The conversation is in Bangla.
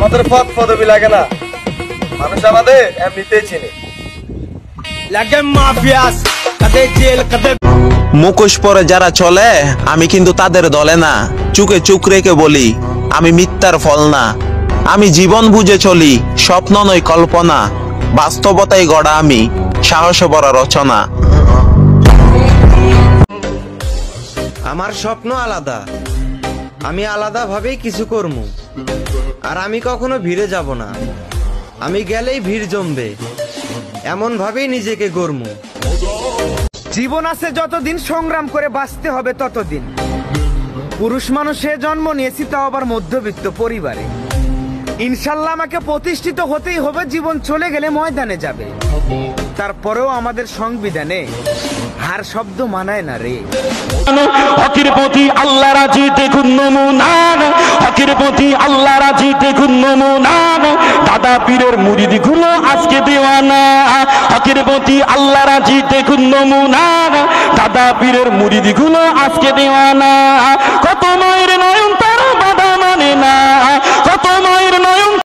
আমাদের পদ পদবি লাগে না, মানুষ আমাদের এমনিতেই চিনে। লাগে মাফিয়াস, কাদের জেল কাদের। মুখোশ পরে যারা চলে আমি কিন্তু তাদের দলে না। চুকে চুক রেখে বলি আমি মিথ্যার ফল না। আমি জীবন বুঝে চলি, স্বপ্ন নয় কল্পনা। বাস্তবতাই গড়া আমি, সাহস ভরা রচনা। আমার স্বপ্ন আলাদা, আমি আলাদা ভাবেই কিছু করব। আর আমি কখনো ভিড়ে যাব না, আমি গেলেই ভিড় জমবে, এমন ভাবেই নিজেকে গড়ব। জীবন আছে যতদিন সংগ্রাম করে বাঁচতে হবে ততদিন। পুরুষ মানুষে জন্ম নিয়েছি, তাও আবার মধ্যবিত্ত পরিবারে। ইনশাল্লাহ আমাকে প্রতিষ্ঠিত হতেই হবে, জীবন চলে গেলে ময়দানে যাবে। তারপরেও আমাদের সংবিধানে হার শব্দ মানায় না রে। হকের প্রতি আল্লাহ রাজি দেখুন নমুনা, হকের প্রতি আল্লাহ রাজি দেখুন নমুনা। দাদা পীরের মুরিদ গুলো আজকে দেওয়ানা, হকের প্রতি আল্লাহ রাজি দেখুন নমুনা। দাদা পীরের মুরিদ গুলো আজকে দেওয়ানা। কত